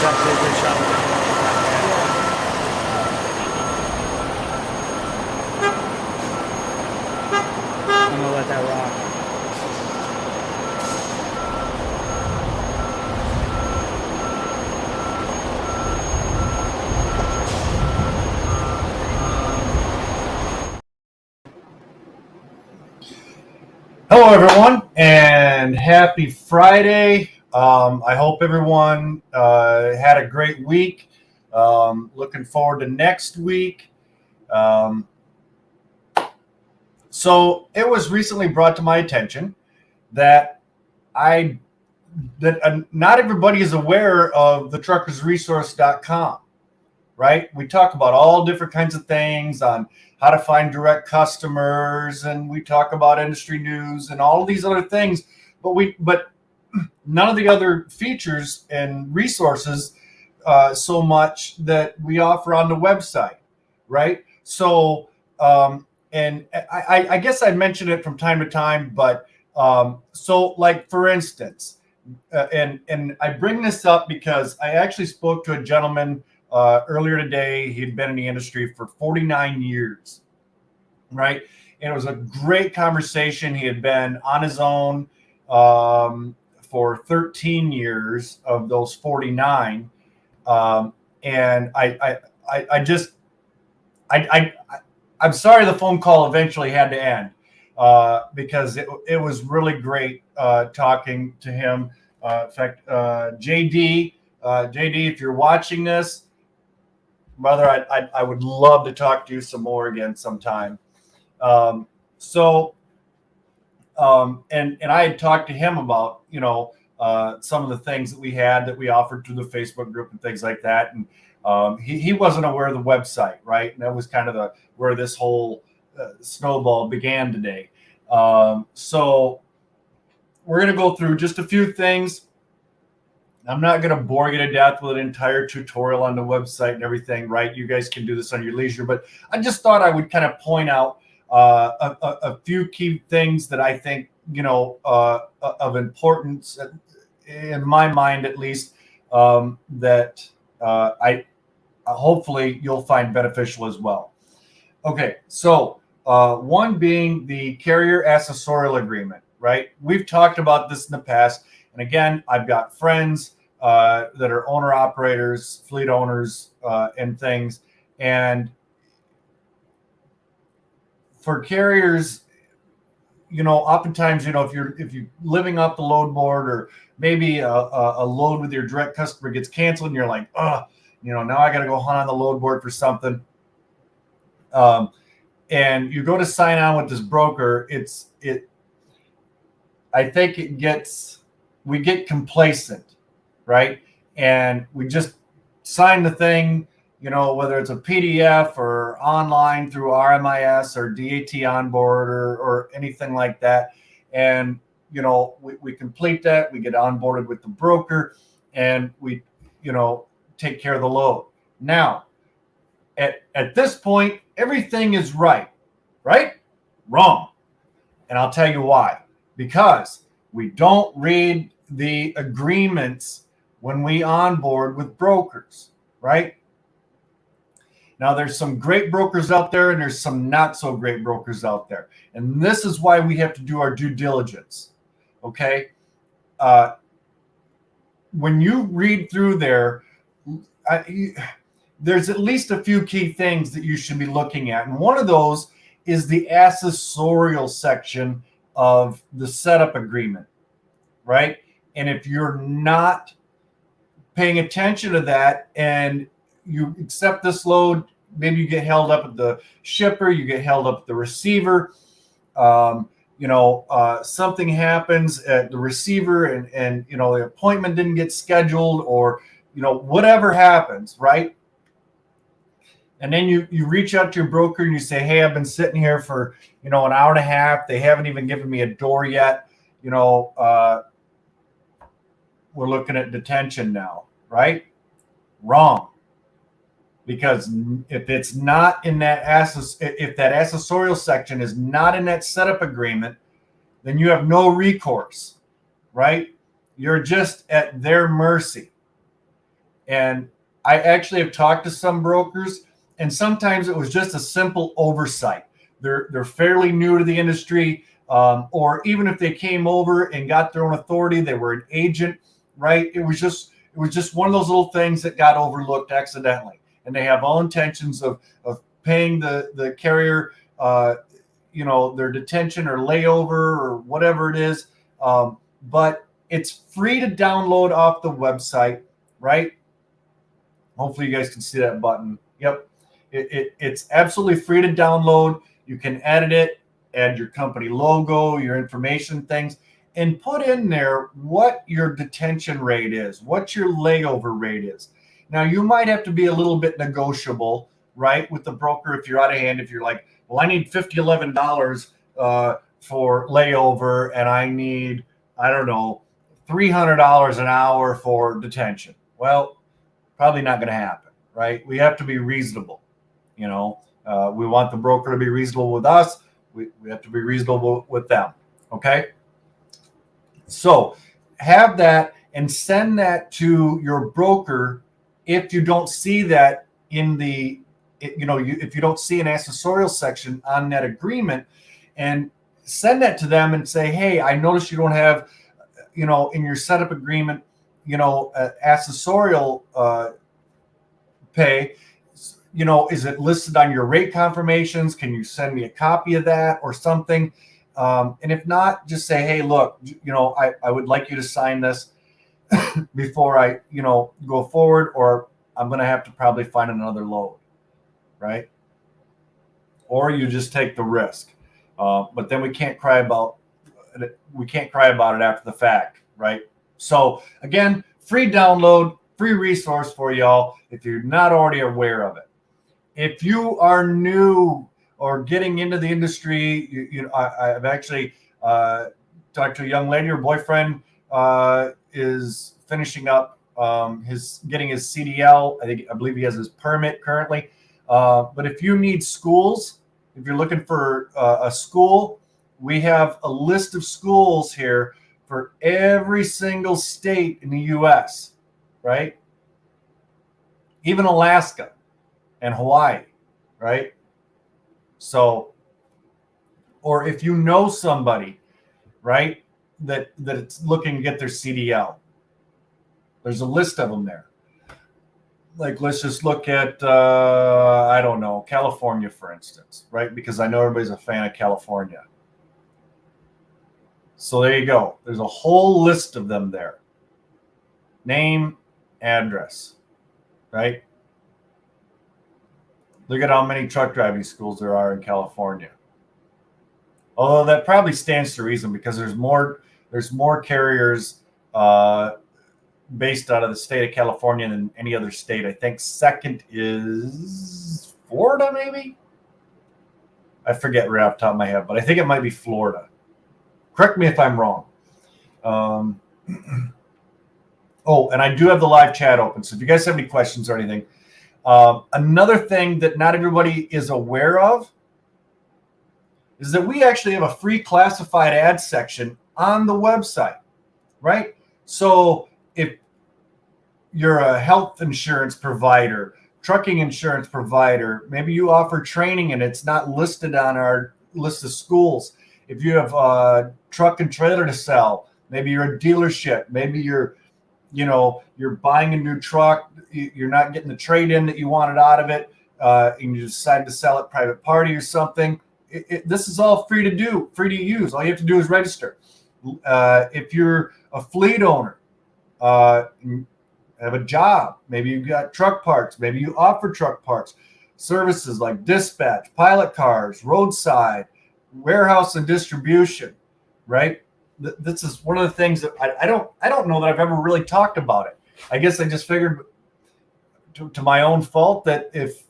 actually a good shot. I'm gonna let that rock. Hello, everyone, and happy Friday. I hope everyone had a great week. Looking forward to next week. So it was recently brought to my attention that not everybody is aware of the truckersresource.com. Right? We talk about all different kinds of things on how to find direct customers, and we talk about industry news and all of these other things, but none of the other features and resources so much that we offer on the website, right? So, and I guess I mention it from time to time, but so like for instance, and I bring this up because I actually spoke to a gentleman earlier today. He'd been in the industry for 49 years, right? And it was a great conversation. He had been on his own for 13 years of those 49. And I'm sorry the phone call eventually had to end because it was really great talking to him. In fact, JD, if you're watching this, brother, I would love to talk to you some more again sometime. And I had talked to him about, some of the things that we offered through the Facebook group and things like that. And he wasn't aware of the website, right? And that was kind of where this whole snowball began today. So we're going to go through just a few things. I'm not going to bore you to death with an entire tutorial on the website and everything, right? You guys can do this on your leisure, but I just thought I would kind of point out a few key things that I think, of importance in my mind, at least, that I hopefully you'll find beneficial as well. Okay, so one being the carrier accessorial agreement, right? We've talked about this in the past. And again, I've got friends that are owner operators, fleet owners, and things. And for carriers, oftentimes, if you're living off the load board, or maybe a load with your direct customer gets canceled, and you're like, now I got to go hunt on the load board for something. And you go to sign on with this broker. I think we get complacent, right? And we just sign the thing, whether it's a PDF or online through RMIS or DAT onboard or anything like that. And, we complete that, we get onboarded with the broker, and we, take care of the load. Now, at this point, everything is right? Wrong. And I'll tell you why. Because we don't read the agreements when we onboard with brokers, right? Now, there's some great brokers out there, and there's some not so great brokers out there. And this is why we have to do our due diligence, okay? When you read through there, there's at least a few key things that you should be looking at. And one of those is the accessorial section of the setup agreement, right? And if you're not paying attention to that and you accept this load, maybe you get held up at the shipper, you get held up at the receiver, something happens at the receiver and the appointment didn't get scheduled, or, whatever happens, right? And then you reach out to your broker and you say, hey, I've been sitting here for, an hour and a half. They haven't even given me a door yet. We're looking at detention now, right? Wrong. Because if it's not in that if that accessorial section is not in that setup agreement, then you have no recourse, right? You're just at their mercy. And I actually have talked to some brokers, and sometimes it was just a simple oversight. They're fairly new to the industry, or even if they came over and got their own authority, they were an agent, right? It was just one of those little things that got overlooked accidentally, and they have all intentions of paying the carrier, their detention or layover or whatever it is. But it's free to download off the website, right? Hopefully you guys can see that button. Yep. It's absolutely free to download. You can edit it, add your company logo, your information things, and put in there what your detention rate is, what your layover rate is. Now, you might have to be a little bit negotiable, right, with the broker if you're out of hand. If you're like, well, I need $11 for layover, and I need, I don't know, $300 an hour for detention. Well, probably not going to happen, right? We have to be reasonable. We want the broker to be reasonable with us. We have to be reasonable with them. Okay. So have that and send that to your broker. If you don't see that in if you don't see an accessorial section on that agreement, and send that to them and say, hey, I noticed you don't have, in your setup agreement, accessorial pay. Is it listed on your rate confirmations? Can you send me a copy of that or something? And if not, just say, hey, look, I would like you to sign this before I, go forward, or I'm going to have to probably find another load, right? Or you just take the risk. But then we can't cry about it after the fact, right? So again, free download, free resource for y'all if you're not already aware of it. If you are new or getting into the industry, I've actually talked to a young lady. Her boyfriend is finishing up getting his CDL. I believe he has his permit currently. But if you need schools, if you're looking for a school, we have a list of schools here for every single state in the U.S., right? Even Alaska and Hawaii, right? So, or if you know somebody, right, that it's looking to get their CDL, there's a list of them there. Like, let's just look at, I don't know, California, for instance, right? Because I know everybody's a fan of California. So there you go. There's a whole list of them there. Name, address, right? Look at how many truck driving schools there are in California. Although that probably stands to reason, because there's more carriers based out of the state of California than any other state. I think second is Florida, maybe? I forget right off the top of my head, but I think it might be Florida. Correct me if I'm wrong. Oh, and I do have the live chat open, so if you guys have any questions or anything. Another thing that not everybody is aware of is that we actually have a free classified ad section on the website, right? So if you're a health insurance provider, trucking insurance provider, maybe you offer training and it's not listed on our list of schools. If you have a truck and trailer to sell, maybe you're a dealership, maybe you're buying a new truck, you're not getting the trade-in that you wanted out of it, and you decide to sell it private party or something. This is all free to do, free to use. All you have to do is register. If you're a fleet owner, have a job, maybe you've got truck parts, maybe you offer truck parts, services like dispatch, pilot cars, roadside, warehouse and distribution, right? This is one of the things that I don't know that I've ever really talked about it. I guess I just figured to my own fault that if,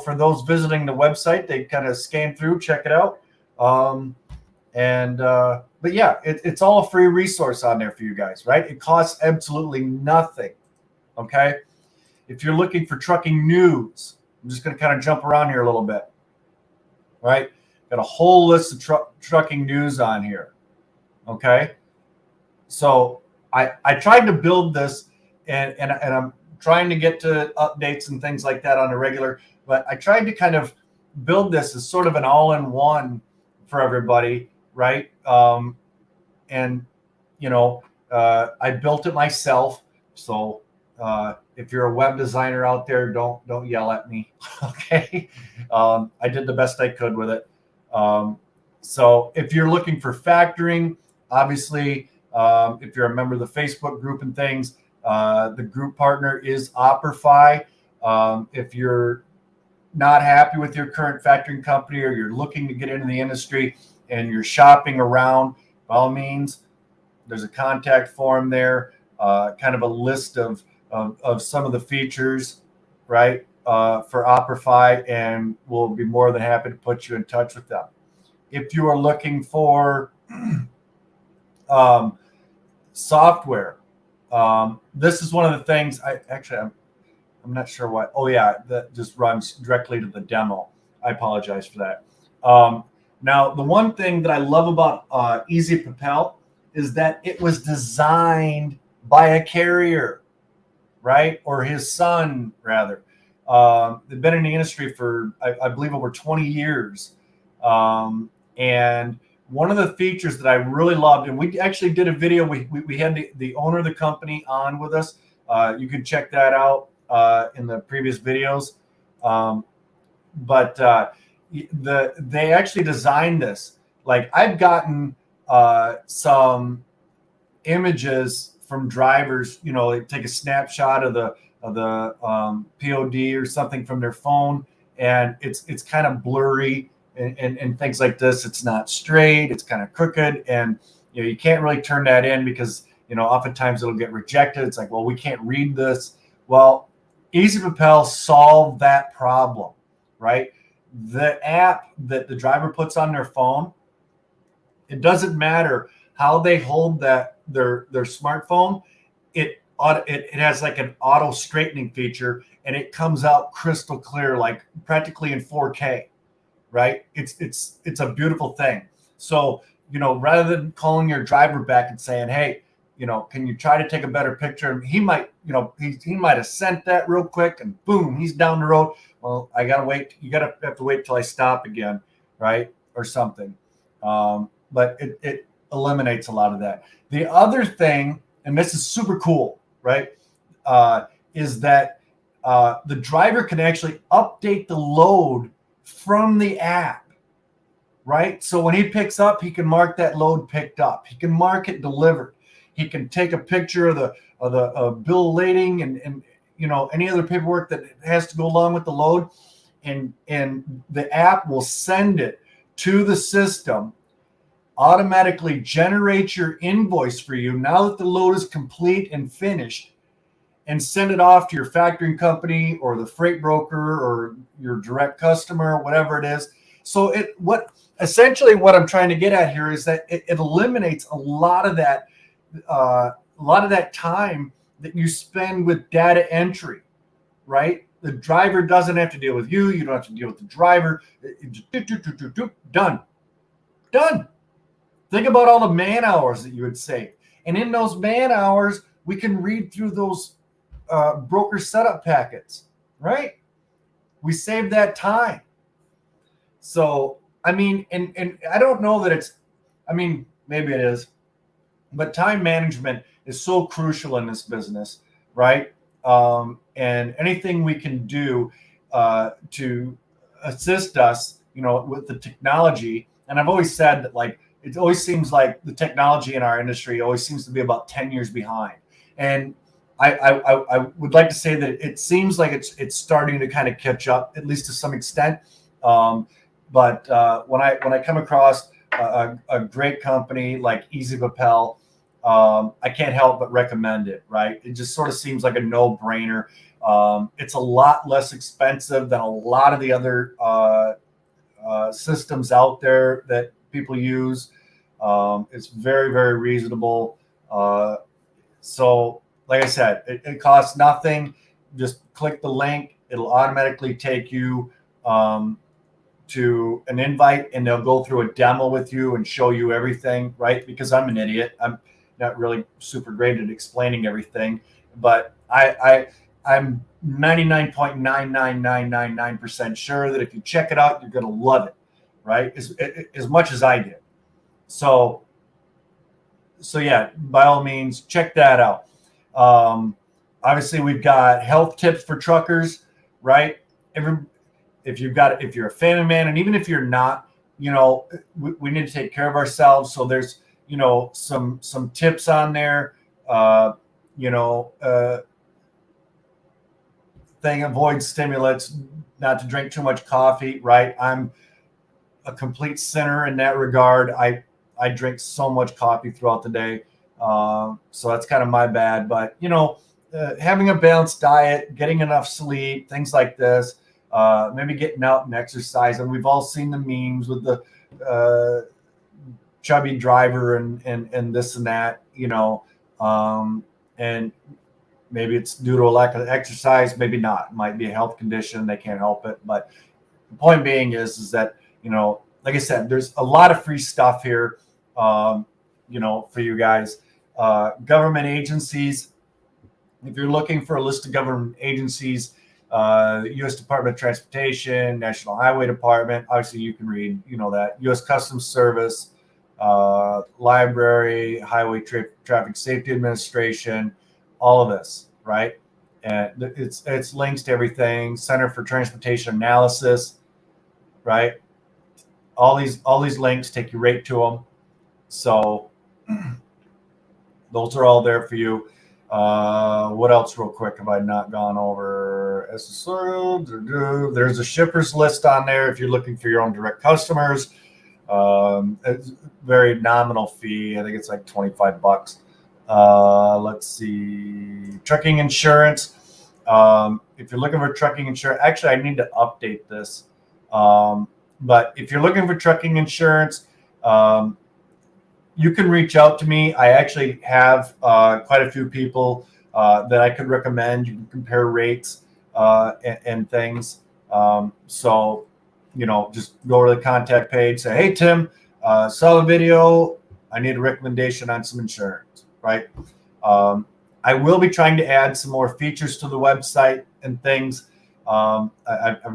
for those visiting the website, they kind of scan through, check it out. But yeah, it's all a free resource on there for you guys, right? It costs absolutely nothing. Okay. If you're looking for trucking news, I'm just going to kind of jump around here a little bit, right? Got a whole list of trucking news on here. Okay. So I tried to build this and trying to get to updates and things like that on a regular, but I tried to kind of build this as sort of an all-in-one for everybody, right? And I built it myself. So if you're a web designer out there, don't yell at me. Okay. I did the best I could with it. So if you're looking for factoring, obviously, if you're a member of the Facebook group and things, the group partner is Operify. If you're not happy with your current factoring company, or you're looking to get into the industry and you're shopping around, by all means, there's a contact form there, kind of a list of some of the features, right, for Operify, and we'll be more than happy to put you in touch with them. If you are looking for software, this is one of the things I'm not sure what. Oh yeah, that just runs directly to the demo. I apologize for that. Now, the one thing that I love about Easy Propel is that it was designed by a carrier, right? Or his son, rather. They've been in the industry for, I believe, over 20 years. And one of the features that I really loved, and we actually did a video, we had the owner of the company on with us. You can check that out in the previous videos. But they actually designed this. Like, I've gotten some images from drivers, they take a snapshot of the POD or something from their phone, and it's kind of blurry and things like this. It's not straight, it's kind of crooked, and you can't really turn that in because oftentimes it'll get rejected. It's like, well, we can't read this. Well, Easy Propel solved that problem, right? The app that the driver puts on their phone, it doesn't matter how they hold their smartphone. It has like an auto straightening feature, and it comes out crystal clear, like practically in 4K, right? It's a beautiful thing. So rather than calling your driver back and saying, hey, can you try to take a better picture? And he might, he might have sent that real quick, and boom, he's down the road. Well, I gotta wait. You have to wait till I stop again, right, or something. But it eliminates a lot of that. The other thing, and this is super cool, right, is that the driver can actually update the load from the app, right? So when he picks up, he can mark that load picked up. He can mark it delivered. He can take a picture of the bill of lading and any other paperwork that has to go along with the load, and the app will send it to the system, automatically generate your invoice for you now that the load is complete and finished, and send it off to your factoring company or the freight broker or your direct customer, whatever it is. So essentially what I'm trying to get at here is that it eliminates a lot of that time that you spend with data entry, right? The driver doesn't have to deal with you. You don't have to deal with the driver. Done. Think about all the man hours that you would save. And in those man hours, we can read through those broker setup packets, right? We save that time. So, I mean, and I don't know that it's, maybe it is, but time management is so crucial in this business, right? And anything we can do to assist us, with the technology. And I've always said that, like, it always seems like the technology in our industry always seems to be about 10 years behind. And I would like to say that it seems like it's starting to kind of catch up, at least to some extent. But when I come across a great company like Easy Propel, I can't help but recommend it, right? It just sort of seems like a no-brainer. It's a lot less expensive than a lot of the other systems out there that people use. It's very, very reasonable. So, like I said, it costs nothing. Just click the link. It'll automatically take you to an invite, and they'll go through a demo with you and show you everything, right? Because I'm an idiot. I'm not really super great at explaining everything, but I'm 99.99999% sure that if you check it out, you're going to love it, right? As much as I did. So yeah, by all means, check that out. Obviously, we've got health tips for truckers, right? If you're a family man, and even if you're not, we need to take care of ourselves. So there's, some tips on there. Avoid stimulants, not to drink too much coffee, right? I'm a complete sinner in that regard. I drink so much coffee throughout the day. So that's kind of my bad. But, having a balanced diet, getting enough sleep, things like this, maybe getting out and exercising. We've all seen the memes with the chubby driver and this and that, and maybe it's due to a lack of exercise, maybe not. It might be a health condition. They can't help it. But the point being is that, like I said, there's a lot of free stuff here, for you guys. Government agencies, if you're looking for a list of government agencies, U.S. Department of Transportation, National Highway Department, obviously you can read, that, U.S. Customs Service, Library, Highway Traffic Safety Administration, all of this, right? And it's links to everything. Center for Transportation Analysis, right? All these links take you right to them. So those are all there for you. What else real quick have I not gone over? Accessorial, there's a shippers list on there if you're looking for your own direct customers. It's very nominal fee. I think it's like $25. Let's see, trucking insurance. If you're looking for trucking insurance, actually I need to update this. But if you're looking for trucking insurance, you can reach out to me. I actually have quite a few people that I could recommend. You can compare rates and things. So, just go to the contact page, say, hey, Tim, saw the video. I need a recommendation on some insurance, right? I will be trying to add some more features to the website and things. I've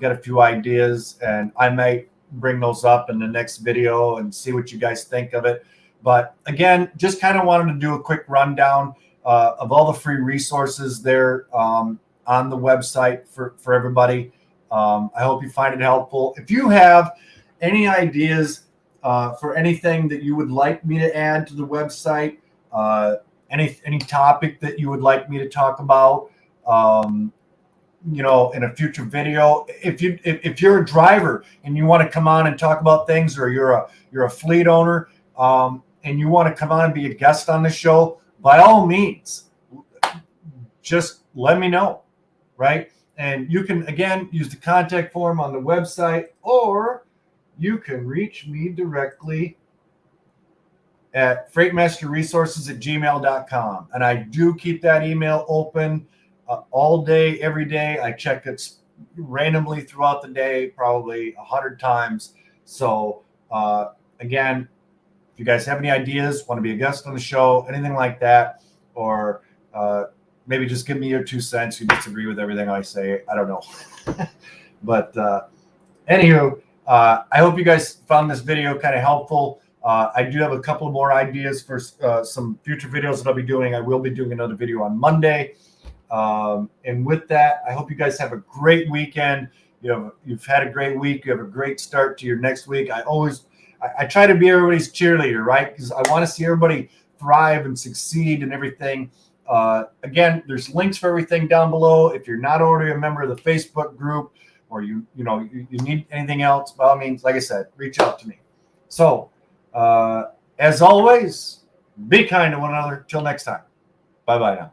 got a few ideas, and I might bring those up in the next video and see what you guys think of it. But again, just kind of wanted to do a quick rundown of all the free resources there on the website for everybody. I hope you find it helpful. If you have any ideas for anything that you would like me to add to the website, any topic that you would like me to talk about, in a future video. If you're a driver and you want to come on and talk about things, or you're a fleet owner, and you want to come on and be a guest on the show, by all means, just let me know, right? And you can, again, use the contact form on the website, or you can reach me directly at freightmasterresources@gmail.com. And I do keep that email open all day, every day. I check it randomly throughout the day, probably 100 times. So again, if you guys have any ideas, want to be a guest on the show, anything like that, or maybe just give me your 2 cents. You disagree with everything I say, I don't know. But anywho, I hope you guys found this video kind of helpful. I do have a couple more ideas for some future videos that I'll be doing. I will be doing another video on Monday. And with that, I hope you guys have a great weekend. You've had a great week. You have a great start to your next week. I try to be everybody's cheerleader, right? Because I want to see everybody thrive and succeed and everything. Again, there's links for everything down below. If you're not already a member of the Facebook group, or you need anything else, by all means, like I said, reach out to me. So, as always, be kind to one another. Till next time. Bye-bye now.